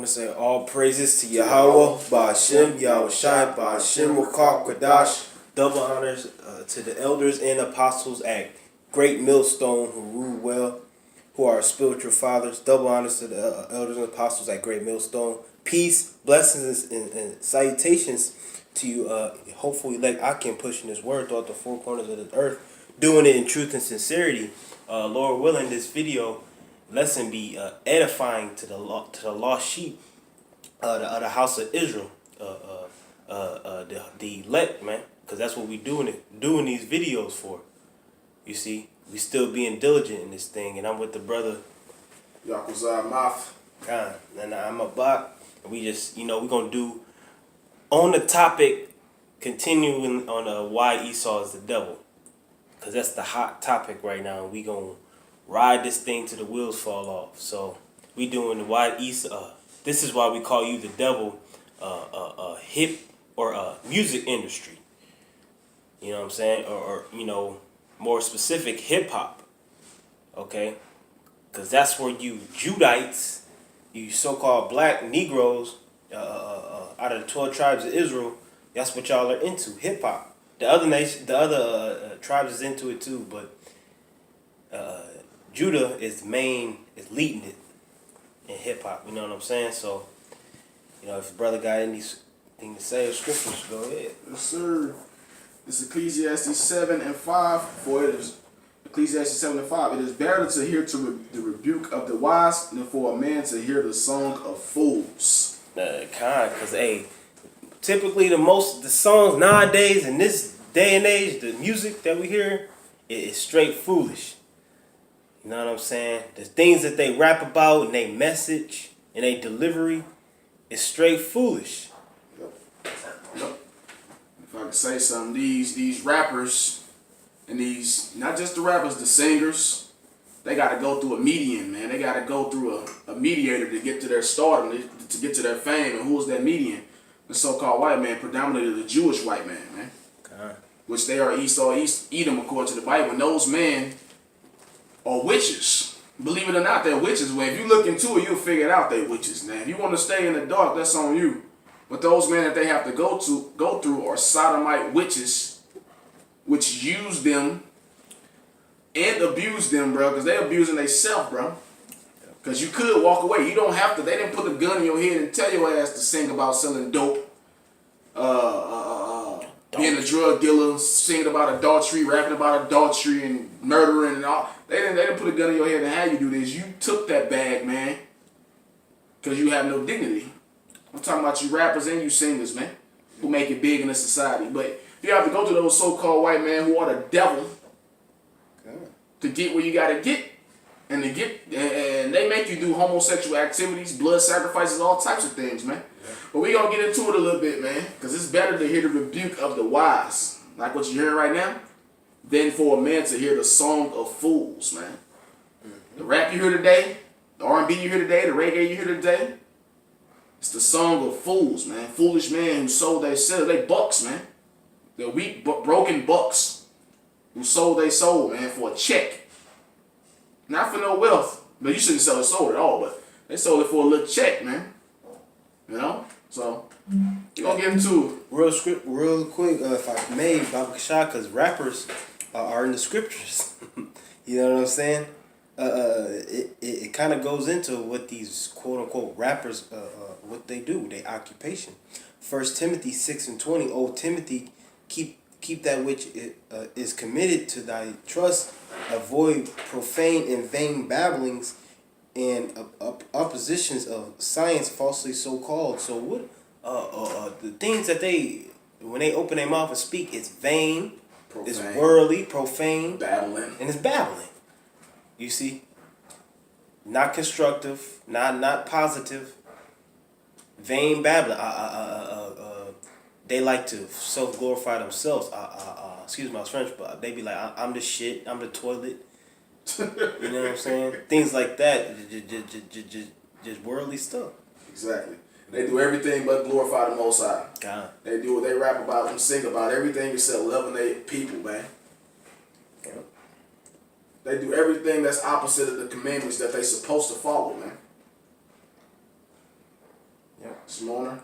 want to say all praises to Yahawah, Ba'ashem, Yahawashi, Ba'ashem, Wakak, Quadash. Double honors to the elders and apostles at Great Millstone who rule well, who are spiritual fathers. Double honors to the elders and apostles at Great Millstone. Peace, blessings, and salutations to you. Hopefully, like I can push in this word throughout the four corners of the earth, doing it in truth and sincerity. Lord willing, this video lesson be edifying to the lost sheep of the house of Israel, the elect, man, because that's what we doing these videos for. You see, we still being diligent in this thing, and I'm with the brother Yahawashi, and I'm a bot. And we just, we're gonna do on the topic, continuing on why Esau is the devil, because that's the hot topic right now, and we gonna ride this thing till the wheels fall off. So we doing why Esau. This is why we call you the devil, hip or music industry. You know what I'm saying, or more specific, hip hop. Okay, because that's where you Judites, you so-called black Negroes, out of the 12 tribes of Israel, that's what y'all are into, hip hop. The other tribes is into it too, but Judah is leading it in hip hop. You know what I'm saying? So, if the brother got anything to say or scriptures, go ahead. Yes, sir. This is Ecclesiastes 7:5. For it is Ecclesiastes 7:5. It is better to hear the rebuke of the wise than for a man to hear the song of fools. Because typically the songs nowadays in this day and age, the music that we hear is straight foolish. You know what I'm saying? The things that they rap about and they message and they delivery is straight foolish. Yep. If I could say something, these rappers and these, not just the rappers, the singers, they got to go through a median, man. They got to go through a mediator to get to their stardom, to get to their fame. And who is that median? The so-called white man, predominantly the Jewish white man, man. Okay. Which they are Esau, Edom, according to the Bible. And those men are witches. Believe it or not, they're witches. Well, if you look into it, you'll figure it out they're witches. Now, if you want to stay in the dark, that's on you. But those men that they have to go through are sodomite witches, which use them and abuse them, bro, because they're abusing themselves, bro. Because you could walk away. You don't have to. They didn't put a gun in your head and tell your ass to sing about selling dope, being a drug dealer, singing about adultery, rapping about adultery and murdering and all. They didn't put a gun in your head and have you do this. You took that bag, man, because you have no dignity. I'm talking about you rappers and you singers, man, who make it big in the society. But you have to go to those so-called white men who are the devil to get where you got to get. And they make you do homosexual activities, blood sacrifices, all types of things, man. Yeah. But we going to get into it a little bit, man, because it's better to hear the rebuke of the wise, like what you're hearing right now, than for a man to hear the song of fools, man. Mm-hmm. The rap you hear today, the R&B you hear today, the reggae you hear today, it's the song of fools, man. Foolish men who sold their soul. They bucks, man. They're weak, broken bucks who sold their soul, man, for a check. Not for no wealth. But you shouldn't sell their soul at all, but they sold it for a little check, man. So we're going to get into it. Real quick, if I may, because rappers are in the scriptures. You know what I'm saying? It kind of goes into what these quote-unquote rappers, what they do, their occupation. 1 Timothy 6:20, O Timothy, keep that which is committed to thy trust, avoid profane and vain babblings and oppositions of science falsely so called. So what the things that when they open their mouth and speak, it's vain, profane, it's worldly, profane, babbling, and it's babbling. You see? Not constructive, not positive, vain babbling. They like to self-glorify themselves. Excuse my French, but they be like, I'm the shit, I'm the toilet. You know what I'm saying? Things like that, just worldly stuff. Exactly. They do everything but glorify the Most High. God. They do what they rap about and sing about, everything except loving their people, man. Yeah. They do everything that's opposite of the commandments that they supposed to follow, man. Simoner.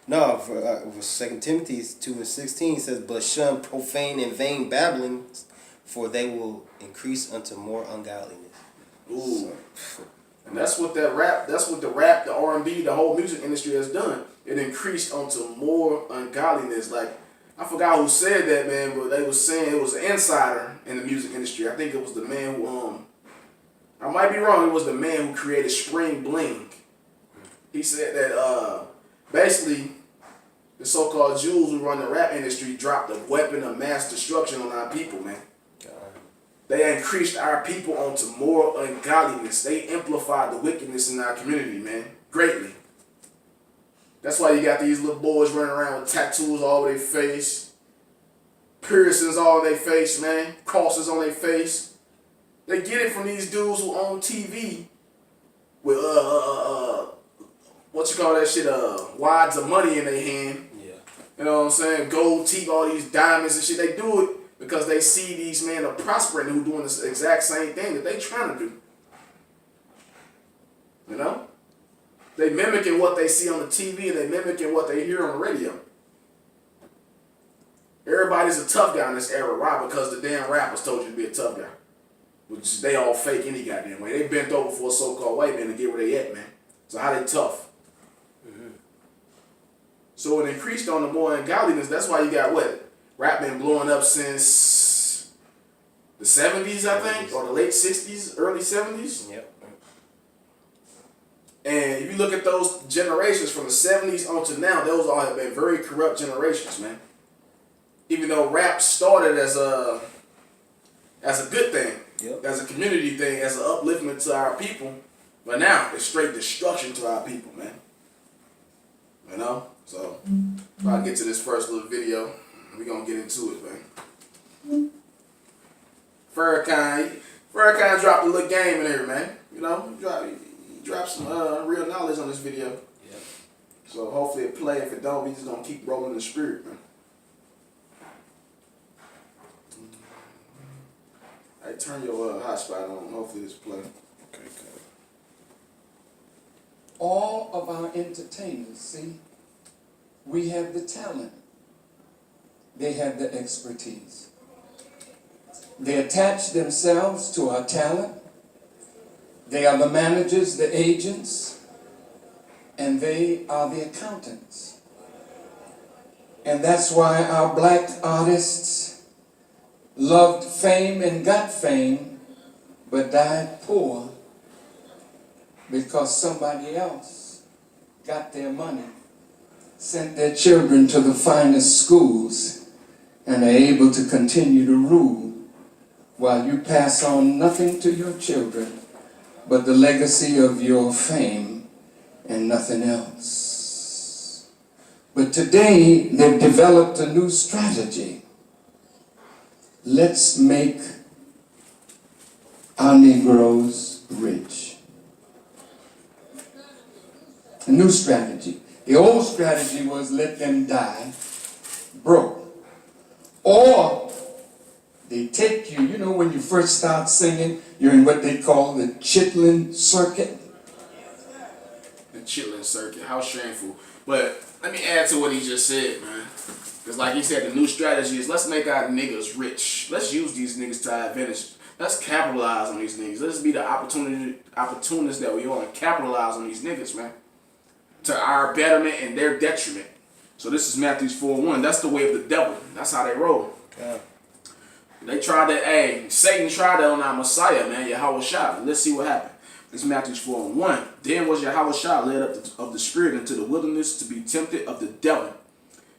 No, for 2 Timothy 2:16 says, "But shun profane and vain babblings, for they will increase unto more ungodliness." Ooh. And that's what the rap, the R&B, the whole music industry has done. It increased onto more ungodliness. Like, I forgot who said that, man, but they was saying it was an insider in the music industry. I think it was the man who, I might be wrong, it was the man who created Spring Bling. He said that basically the so-called Jews who run the rap industry dropped a weapon of mass destruction on our people, man. They increased our people onto more ungodliness. They amplified the wickedness in our community, man, greatly. That's why you got these little boys running around with tattoos all over their face, piercings all over their face, man, crosses on their face. They get it from these dudes who own TV with what you call that shit, wads of money in their hand. Yeah. You know what I'm saying? Gold teeth, all these diamonds and shit. They do it because they see these men are prospering who doing this exact same thing that they trying to do. You know? They mimicking what they see on the TV and they mimicking what they hear on the radio. Everybody's a tough guy in this era, right? Because the damn rappers told you to be a tough guy. Which they all fake any goddamn way. They bent over for a so-called white man to get where they at, man. So how they tough? So it increased on the more ungodliness. That's why you got what? Rap been blowing up since the 70s, I think, or the late 60s, early 70s. Yep. And if you look at those generations from the 70s on to now, those all have been very corrupt generations, man. Even though rap started as a good thing, yep, as a community thing, as an upliftment to our people, but now it's straight destruction to our people, man. You know? So, if I get to this first little video, we're going to get into it, man. Farrakhan dropped a little game in here, man. You know, he dropped some real knowledge on this video. Yep. So, hopefully it play. If it don't, we just going to keep rolling the spirit, man. Hey, turn your hotspot on. Hopefully this play. Okay, good. All of our entertainers, see, we have the talent. They have the expertise. They attach themselves to our talent. They are the managers, the agents, and they are the accountants. And that's why our black artists loved fame and got fame, but died poor because somebody else got their money, sent their children to the finest schools, and are able to continue to rule while you pass on nothing to your children but the legacy of your fame and nothing else. But today, they've developed a new strategy. Let's make our Negroes rich. A new strategy. The old strategy was let them die broke. Or they take you, you know, when you first start singing, you're in what they call the chitlin circuit. The chitlin circuit, how shameful. But let me add to what he just said, man. Because like he said, the new strategy is let's make our niggas rich. Let's use these niggas to our advantage. Let's capitalize on these niggas. Let's be the opportunists that we are and capitalize on these niggas, man. To our betterment and their detriment. So this is Matthew 4:1. That's the way of the devil. That's how they roll. Yeah. They tried that, Satan tried that on our Messiah, man, Yahawashi. Let's see what happened. This is Matthew 4:1. Then was Yahawashi led up of the spirit into the wilderness to be tempted of the devil.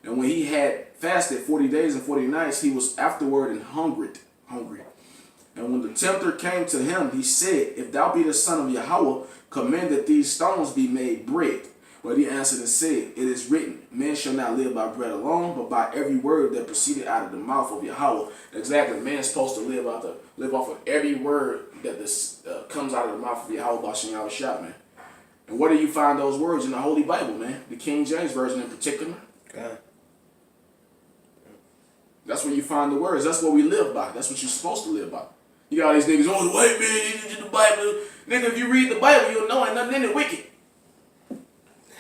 And when he had fasted 40 days and 40 nights, he was afterward and hungry. And when the tempter came to him, he said, If thou be the son of Yahawah, command that these stones be made bread. But he answered and said, It is written, Man shall not live by bread alone, but by every word that proceeded out of the mouth of Yahawah. Exactly, man's supposed to live off of every word that comes out of the mouth of Yahawah by Yahawashi, man. And where do you find those words in the Holy Bible, man? The King James Version in particular. Okay. That's where you find the words. That's what we live by. That's what you're supposed to live by. You got all these niggas, the white man, the Bible. Nigga, if you read the Bible, you'll know ain't nothing in it wicked.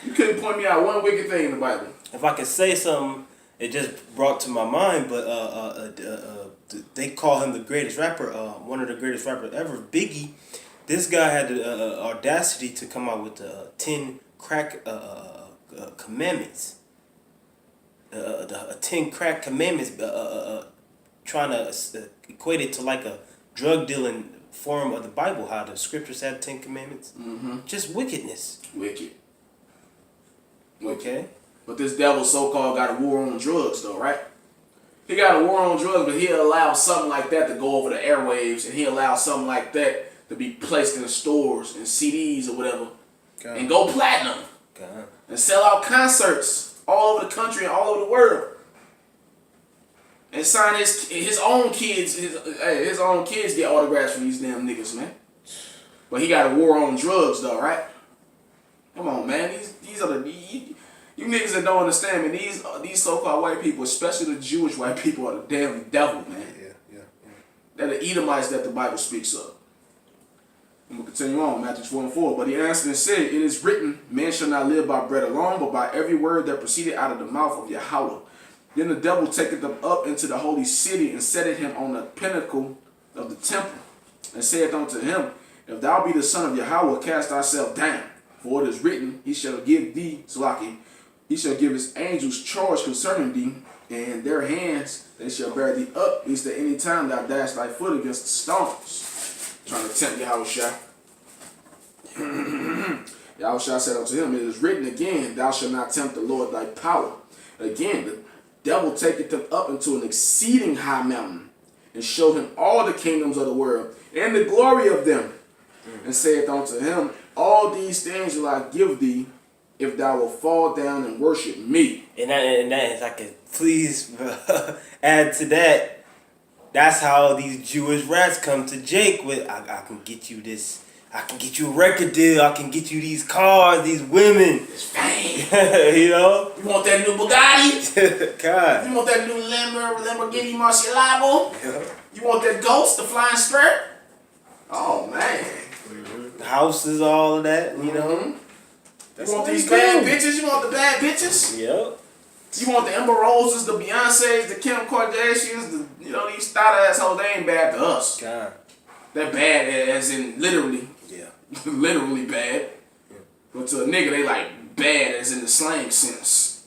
You couldn't point me out one wicked thing in the Bible. If I could say something, it just brought to my mind, but they call him the greatest rapper, one of the greatest rappers ever, Biggie. This guy had the audacity to come out with the 10 crack commandments. The 10 crack commandments, trying to equate it to like a drug dealing form of the Bible, how the scriptures have 10 commandments. Just wickedness. Wicked. Okay. But this devil so-called got a war on drugs though, right? He got a war on drugs, but he'll allow something like that to go over the airwaves, and he'll allow something like that to be placed in the stores and CDs or whatever, and go platinum, and sell out concerts all over the country and all over the world, and sign his own kids, his own kids get autographs from these damn niggas, man. But he got a war on drugs though, right? Come on, man. These are the you niggas that don't understand, man. These so-called white people, especially the Jewish white people, are the damn devil, man. Yeah. They're the Edomites that the Bible speaks of. I'm going to continue on, Matthew 4:4. But he answered and said, it is written, man shall not live by bread alone, but by every word that proceeded out of the mouth of Yahawah. Then the devil taketh them up into the holy city, and setteth him on the pinnacle of the temple, and saith unto him, if thou be the son of Yahawah, cast thyself down. For it is written, he shall give thee, Salaki, he shall give his angels charge concerning thee, and their hands they shall bear thee up, lest at any time thou dash thy foot against the stones. Trying to tempt Yahawashi. Yahawashi said unto him, it is written again, thou shalt not tempt the Lord thy power. Again, the devil taketh them up into an exceeding high mountain, and showed him all the kingdoms of the world, and the glory of them, and saith unto him, all these things will I give thee, if thou wilt fall down and worship me. And that if I could please add to that, that's how these Jewish rats come to Jake with, I can get you this, I can get you a record deal, I can get you these cars, these women. It's fame. You know? You want that new Bugatti? God. You want that new Lamborghini Murcielago? Yeah. You want that Ghost, the flying skirt? Oh, man. The houses, all of that, you know? You want these bad bitches? You want the bad bitches? Yep. You want the Amber Roses, the Beyoncés, the Kim Kardashians, these thought assholes, they ain't bad to us. God. They're bad as in literally. Yeah. Literally bad. Yeah. But to a nigga, they like bad as in the slang sense.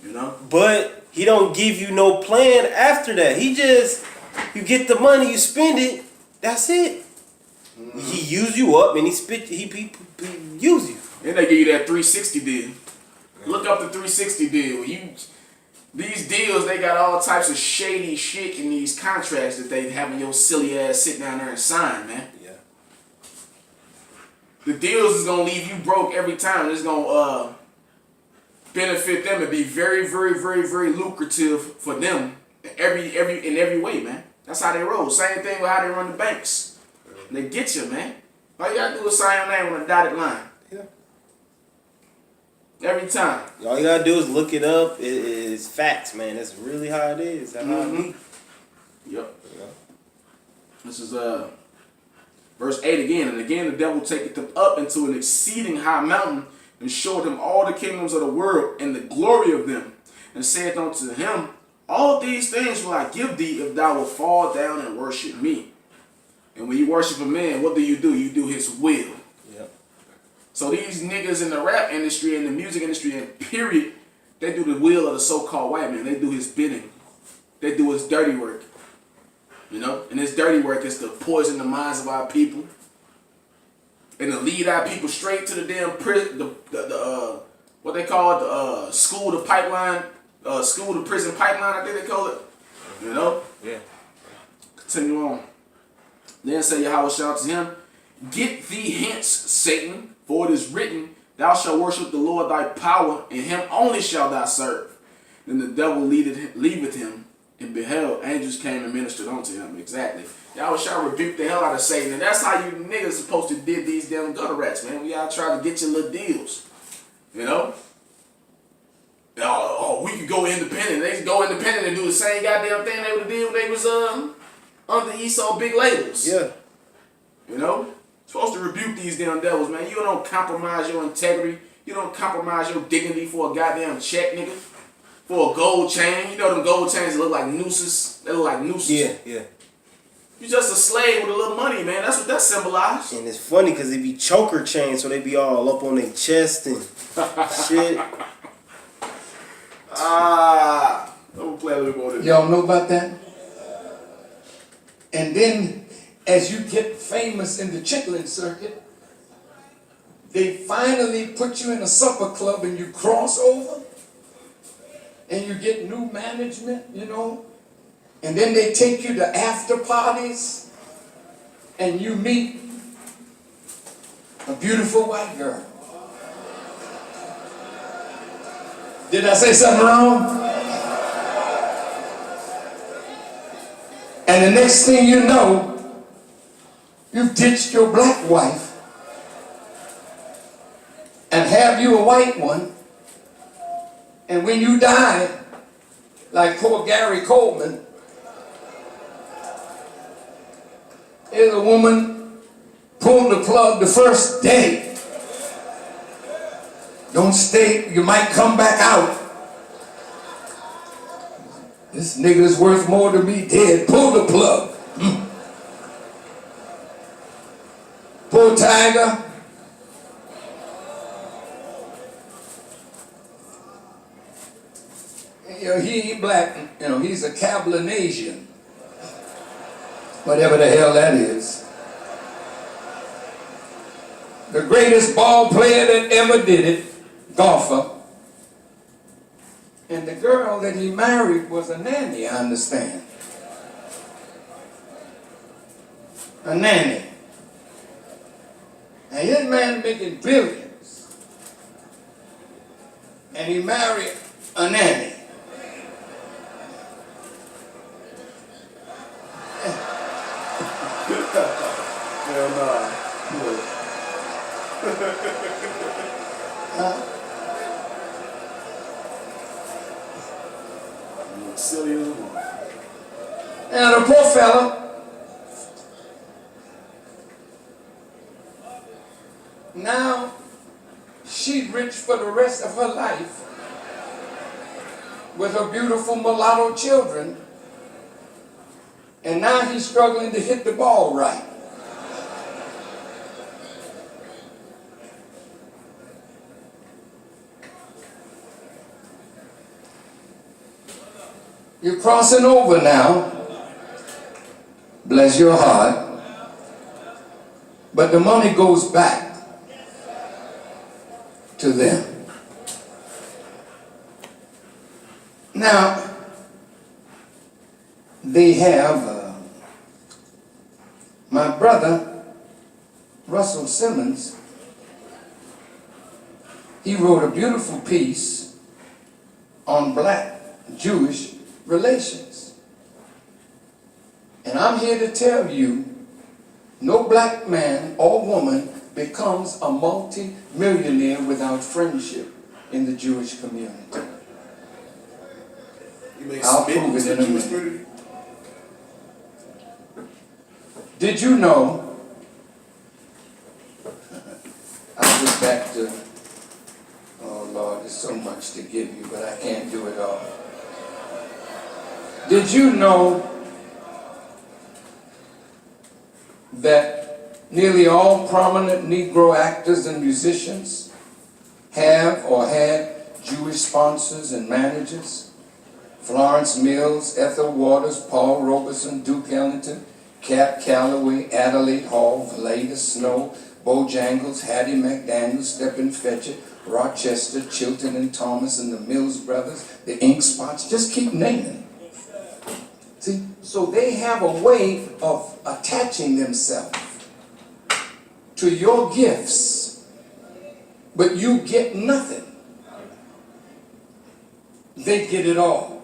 You know? But he don't give you no plan after that. He just, you get the money, you spend it, that's it. He use you up and he use you. Then they give you that 360 deal. Look up the 360 deal. These deals, they got all types of shady shit in these contracts that they having your silly ass sit down there and sign, man. Yeah. The deals is gonna leave you broke every time. It's gonna benefit them and be very, very, very, very lucrative for them in every way, man. That's how they roll. Same thing with how they run the banks. They get you, man. All you gotta do is sign your name on a dotted line. Yeah. Every time. All you gotta do is look it up. It's facts, man. That's really how it is. That's how it be. Yep. Yeah. This is verse 8 again. And again the devil taketh them up into an exceeding high mountain, and showed him all the kingdoms of the world and the glory of them, and saith unto him, all these things will I give thee, if thou wilt fall down and worship me. And when you worship a man, what do? You do his will. Yep. So these niggas in the rap industry and the music industry and period, they do the will of the so-called white man. They do his bidding. They do his dirty work. You know? And his dirty work is to poison the minds of our people, and to lead our people straight to the damn prison, what they call it, the school to prison pipeline, I think they call it. You know? Yeah. Continue on. Then said Yahawashi unto him, get thee hence, Satan, for it is written, thou shalt worship the Lord thy power, and him only shalt thou serve. Then the devil leaveth him, and beheld, angels came and ministered unto him. Exactly. Yahawashi rebuked the hell out of Satan, and that's how you niggas supposed to did these damn gutter rats, man. We all try to get your little deals. You know? Oh, we could go independent. They could go independent and do the same goddamn thing they would do when they was under Esau big labels. Yeah. You know? Supposed to rebuke these damn devils, man. You don't compromise your integrity You don't compromise your dignity for a goddamn check, nigga. For a gold chain. You know them gold chains that look like nooses? They look like nooses. Yeah, yeah. You're just a slave with a little money, man. That's what that symbolizes. And it's funny because they be choker chains, so they be all up on their chest and shit. I'm gonna play a little more of this. Y'all know about that? And then, as you get famous in the chitlin circuit, they finally put you in a supper club and you cross over and you get new management, you know, and then they take you to after parties and you meet a beautiful white girl. Did I say something wrong? And the next thing you know, you've ditched your black wife and have you a white one. And when you die, like poor Gary Coleman, there's a woman pulled the plug the first day. Don't stay, you might come back out. This nigga's worth more to me dead. Pull the plug. Poor Tiger. You know, he ain't black. You know, he's a Cablinasian. Whatever the hell that is. The greatest ball player that ever did it. Golfer. And the girl that he married was a nanny, I understand. A nanny. And this man making billions. And he married a nanny. Hell nah. Silly as a woman. And the poor fella now she's rich for the rest of her life with her beautiful mulatto children, and now he's struggling to hit the ball right. You're crossing over now, bless your heart, but the money goes back to them. Now, they have my brother, Russell Simmons, he wrote a beautiful piece on black Jewish relations. And I'm here to tell you, no black man or woman becomes a multi-millionaire without friendship in the Jewish community. I'll prove it in a minute. Did you know, I'll get back to, oh Lord, there's so much to give you, but I can't do it all. Did you know that nearly all prominent Negro actors and musicians have or had Jewish sponsors and managers? Florence Mills, Ethel Waters, Paul Robeson, Duke Ellington, Cap Calloway, Adelaide Hall, Valeda Snow, Bojangles, Hattie McDaniel, Stephen Fetchit, Rochester, Chilton and Thomas, and the Mills Brothers, the Ink Spots, just keep naming. See, so they have a way of attaching themselves to your gifts, but you get nothing. They get it all.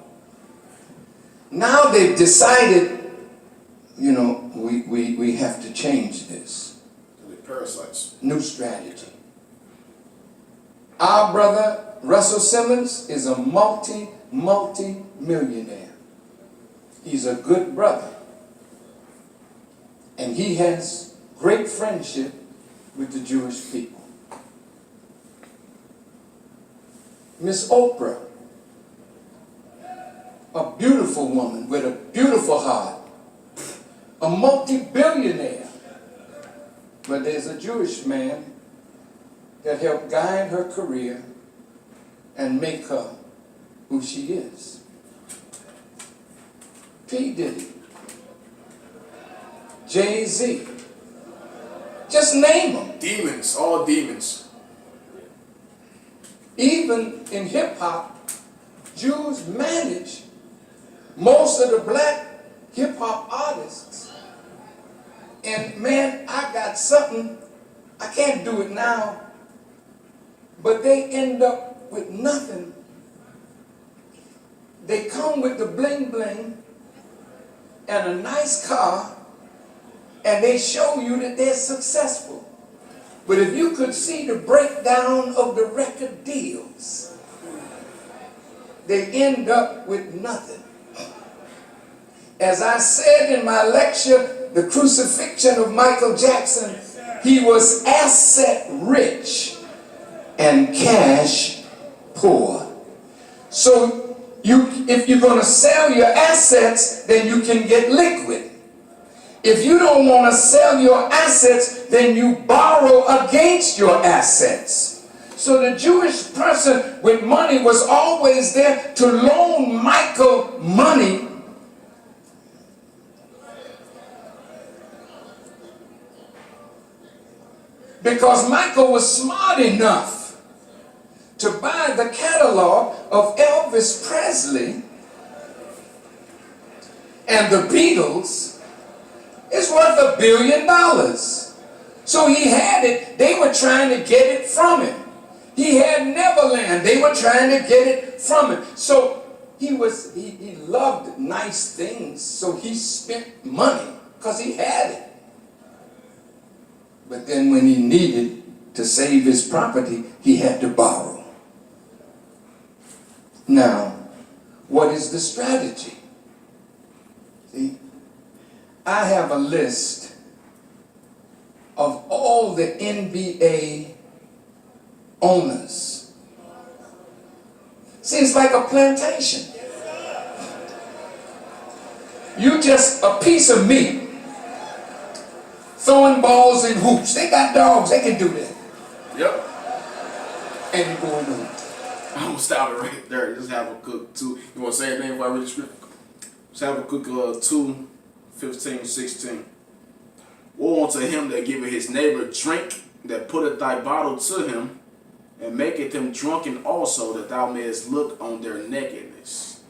Now they've decided, you know, we have to change this. They're parasites. New strategy. Our brother, Russell Simmons, is a multi-millionaire. He's a good brother. And he has great friendship with the Jewish people. Miss Oprah, a beautiful woman with a beautiful heart, a multi-billionaire. But there's a Jewish man that helped guide her career and make her who she is. P. Diddy, Jay-Z, just name them. Demons, all demons. Even in hip-hop, Jews manage most of the black hip-hop artists. And man, I got something, I can't do it now, but they end up with nothing. They come with the bling bling and a nice car, and they show you that they're successful. But if you could see the breakdown of the record deals, they end up with nothing. As I said in my lecture, The Crucifixion of Michael Jackson, he was asset rich and cash poor. So if you're going to sell your assets, then you can get liquid. If you don't want to sell your assets, then you borrow against your assets. So the Jewish person with money was always there to loan Michael money. Because Michael was smart enough to buy the catalog of Elvis Presley and the Beatles. It's worth $1 billion. So he had it. They were trying to get it from him. He had Neverland. They were trying to get it from him. So he loved nice things. So he spent money because he had it. But then when he needed to save his property, he had to borrow. Now, what is the strategy? See? I have a list of all the NBA owners. Seems like a plantation. You just a piece of meat throwing balls in hoops. They got dogs, they can do that. Yep. And you're going on. I'm gonna stop it right there. Just have a quick two. You wanna say a name before I read the script? Just have a quick 2:15-16. Woe unto him that giveth his neighbor drink, that putteth thy bottle to him, and maketh him drunken also, that thou mayest look on their nakedness.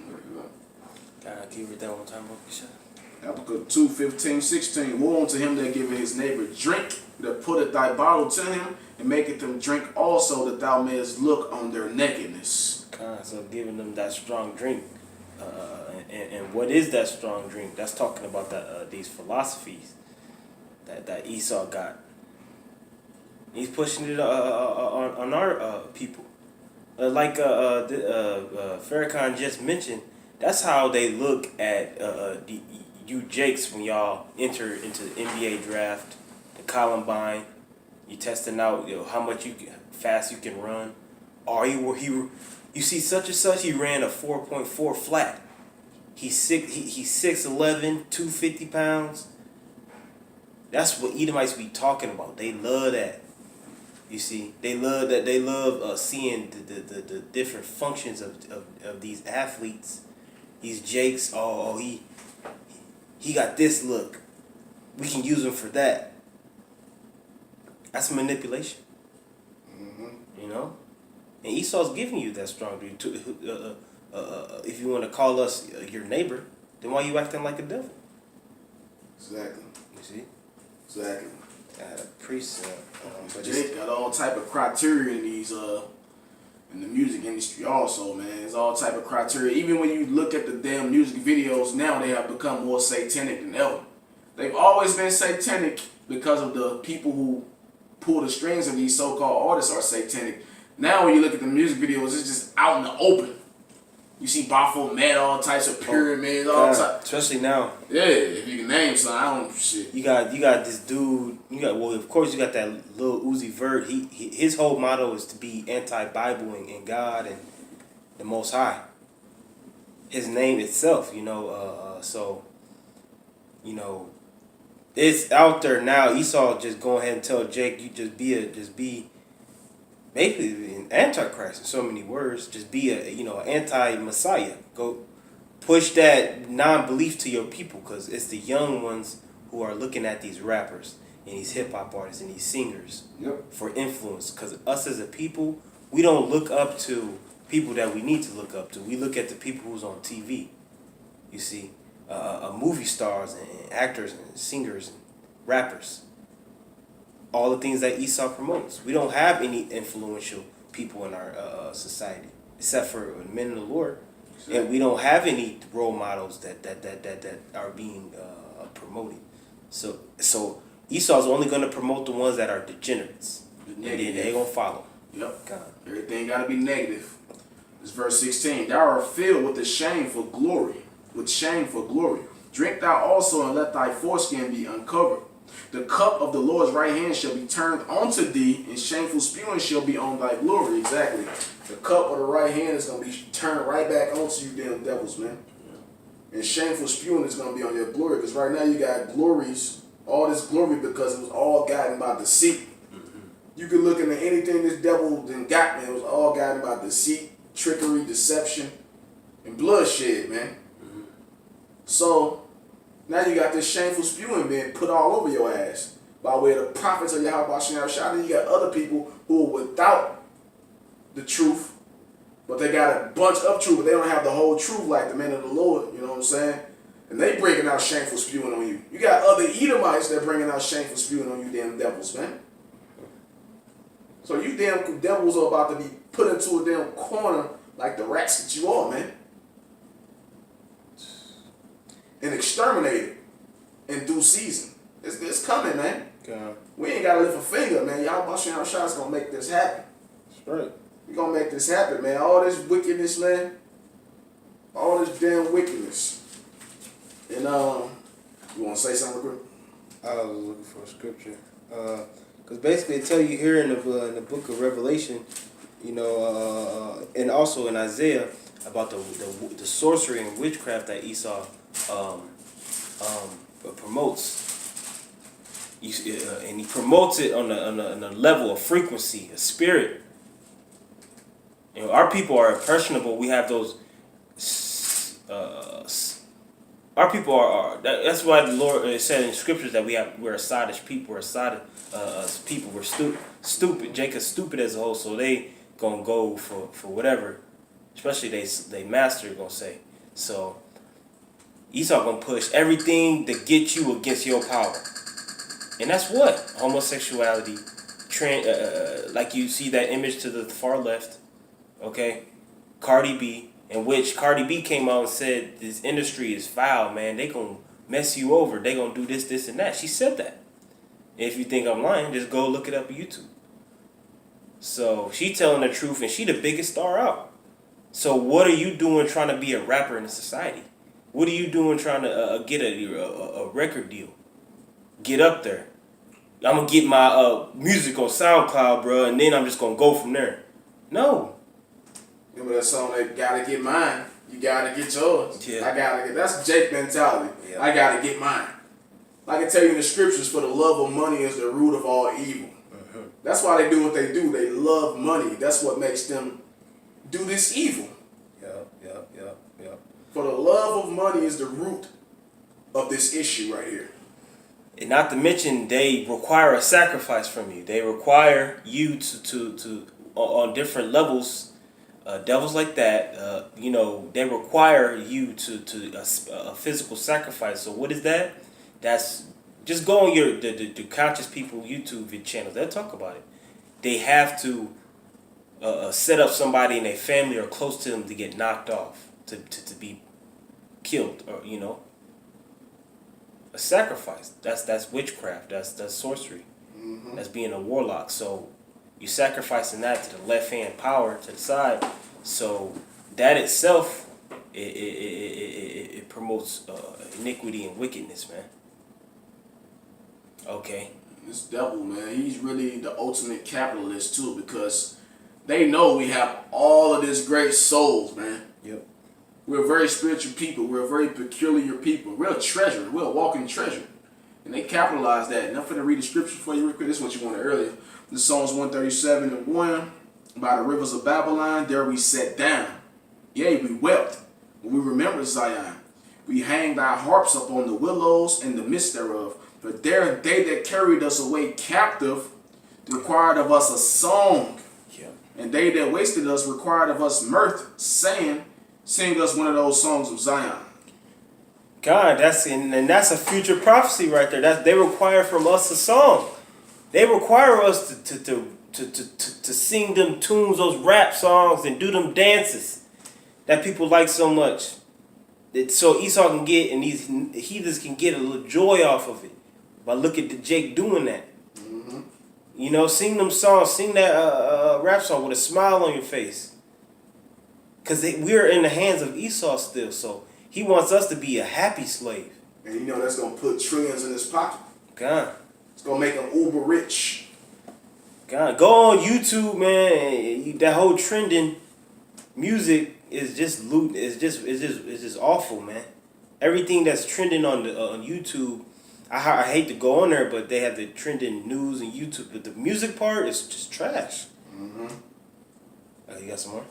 God, can you read that one time, Bishop? Habakkuk 2:15-16. Woe unto him that giveth his neighbor drink, that putteth thy bottle to him, and maketh them drink also, that thou mayest look on their nakedness. So giving them that strong drink. And what is that strong drink? That's talking about these philosophies that Esau got. He's pushing it on our people. Like Farrakhan just mentioned, that's how they look at you Jakes when y'all enter into the NBA draft, the Columbine. You testing out how much fast you can run. Or you see such and such, he ran a 4.4 flat. He's 6'11", 250 pounds. That's what Edomites be talking about. They love that. You see, they love that. They love seeing the different functions of these athletes. These Jakes. Oh, he got this look. We can use him for that. That's manipulation. Mm-hmm. You know, and Esau's giving you that strong drink. If you want to call us your neighbor, then why you acting like a devil? Exactly. You see? Exactly. Got a precept. But Jake got all type of criteria in these in the music industry also, man. There's all type of criteria. Even when you look at the damn music videos now, they have become more satanic than ever. They've always been satanic because of the people who pull the strings of these so-called artists are satanic. Now when you look at the music videos, it's just out in the open. You see Baphomet, all types of pyramids, all types. Especially now. Yeah, if you can name some, I don't shit. You got this dude. Of course you got that little Uzi Vert. His whole motto is to be anti-Bible and God, and the Most High. His name itself, so, it's out there now. Esau just go ahead and tell Jake, you just be basically an antichrist in so many words. Just be an anti-Messiah. Go push that non-belief to your people, because it's the young ones who are looking at these rappers and these hip-hop artists and these singers for influence. Because us as a people, we don't look up to people that we need to look up to. We look at the people who's on TV. You see, movie stars and actors and singers and rappers. All the things that Esau promotes. We don't have any influential people in our society except for men of the Lord, and we don't have any role models that are being promoted. So Esau's only going to promote the ones that are degenerates, and then they gonna follow. Yep. God. Everything got to be negative. It's verse 16. Thou art filled with the shameful glory, with shameful glory. Drink thou also, and let thy foreskin be uncovered. The cup of the Lord's right hand shall be turned unto thee, and shameful spewing shall be on thy glory. Exactly. The cup of the right hand is going to be turned right back onto you damn devils, man. And shameful spewing is going to be on your glory, because right now you got glories, all this glory, because it was all gotten by deceit. You could look into anything this devil then got, man. It was all gotten by deceit, trickery, deception, and bloodshed, man. So now you got this shameful spewing being put all over your ass by way of the prophets of Yahawashi. Then you got other people who are without the truth, but they got a bunch of truth, but they don't have the whole truth like the men of the Lord. You know what I'm saying? And they bringing out shameful spewing on you. You got other Edomites that bringing out shameful spewing on you, damn devils, man. So you damn devils are about to be put into a damn corner like the rats that you are, man. And exterminated in due season. It's coming, man. God. We ain't got to lift a finger, man. Yahawashi is going to make this happen. That's right. We're going to make this happen, man. All this wickedness, man. All this damn wickedness. And, you want to say something real quick? I was looking for a scripture. Because basically it tell you here in the book of Revelation, and also in Isaiah, about the sorcery and witchcraft that Esau promotes. And he promotes it on a level of frequency, a spirit. Our people are impressionable. We have those. Our people are. That's why the Lord said in scriptures that we're a sottish people. We're a sottish people. We're stupid. Jacob's stupid as a whole, so they gonna go for whatever. Especially they master gonna say. So Esau gonna push everything to get you against your power, and that's what homosexuality. Like you see that image to the far left. Okay, Cardi B. In which Cardi B came out and said, this industry is foul, man. They gonna mess you over. They gonna do this, this, and that. She said that. If you think I'm lying, just go look it up on YouTube. So she telling the truth, and she the biggest star out. So what are you doing trying to be a rapper in the society? What are you doing trying to get a record deal? Get up there. I'm gonna get my music on SoundCloud, bro, and then I'm just gonna go from there. No. Remember that song, that gotta get mine, you gotta get yours. Yeah. That's Jake mentality. Yeah. I gotta get mine. Like I tell you in the scriptures, for the love of money is the root of all evil. That's why they do what they do. They love money. That's what makes them do this evil. Yep. For the love of money is the root of this issue right here. And not to mention, they require a sacrifice from you. They require you to on different levels. Devils like that, they require you to a physical sacrifice. So what is that? That's just go on the conscious people YouTube channels. They'll talk about it. They have to set up somebody in their family or close to them to get knocked off, to be killed, or a sacrifice. That's witchcraft. That's sorcery. That's being a warlock. So you sacrificing that to the left hand power to the side. So that itself, it promotes iniquity and wickedness, man. Okay. This devil, man, he's really the ultimate capitalist too, because They know we have all of this great souls, man. Yep. We're very spiritual people. We're a very peculiar people. We're a treasure. We're a walking treasure. And they capitalize that. And I'm going to read the scripture for you real quick. This is what you wanted earlier. This Psalms 137:1. By the rivers of Babylon, there we sat down. Yea, we wept when we remembered Zion. We hanged our harps upon the willows in the midst thereof. But there they that carried us away captive required of us a song. Yep. And they that wasted us required of us mirth, saying, sing us one of those songs of Zion. God, that's a future prophecy right there. They require from us a song. They require us to sing them tunes, those rap songs, and do them dances that people like so much. So Esau can get, and these heathens can get a little joy off of it. But look at Jake doing that. Mm-hmm. You know, sing them songs, sing that rap song with a smile on your face. Because we're in the hands of Esau still, so he wants us to be a happy slave. And you know that's going to put trillions in his pocket. God. It's going to make him uber rich. God. Go on YouTube, man. That whole trending music is just loot. It's just awful, man. Everything that's trending on YouTube, I hate to go on there, but they have the trending news and YouTube. But the music part is just trash. Mm-hmm. You got some more?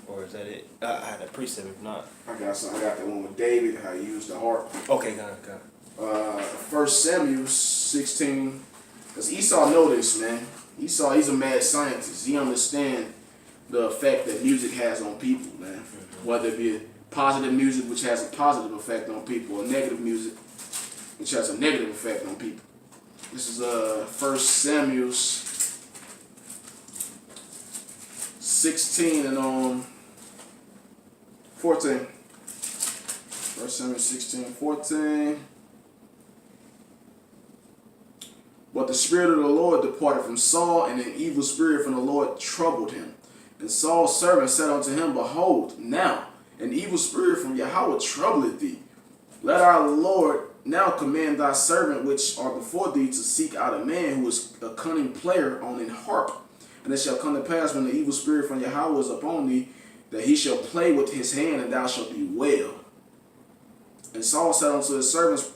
Or is that it? I had a precept, if not. I got the one with David, how he used the harp. Okay, go. 1 Samuel 16. Because Esau know this, man. Esau, he's a mad scientist. He understands the effect that music has on people, man. Mm-hmm. Whether it be positive music, which has a positive effect on people, or negative music, which has a negative effect on people. This is 1 Samuel 16 and 14. 1 Samuel 16:14. But the Spirit of the Lord departed from Saul, and an evil spirit from the Lord troubled him. And Saul's servant said unto him, Behold, now an evil spirit from Yahawah troubleth thee. Let our Lord now command thy servant which are before thee to seek out a man who is a cunning player on an harp. And it shall come to pass when the evil spirit from Yahawah is upon thee, that he shall play with his hand, and thou shalt be well. And Saul said unto his servants,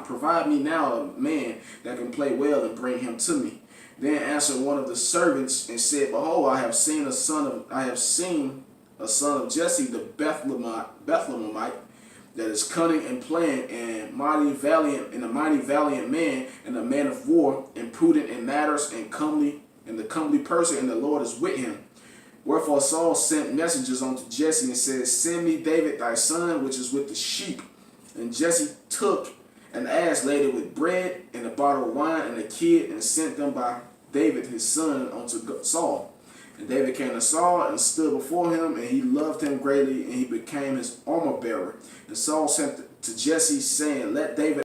provide me now a man that can play well, and bring him to me. Then answered one of the servants and said, Behold, I have seen a son of Jesse the Bethlehemite, that is cunning and playing, and a mighty valiant man, and a man of war, and prudent in matters, and the comely person, and the Lord is with him. Wherefore Saul sent messengers unto Jesse and said, Send me David thy son, which is with the sheep. And Jesse took an ass laden with bread, and a bottle of wine, and a kid, and sent them by David his son unto Saul. And David came to Saul and stood before him, and he loved him greatly, and he became his armor bearer. And Saul sent to Jesse, saying, Let David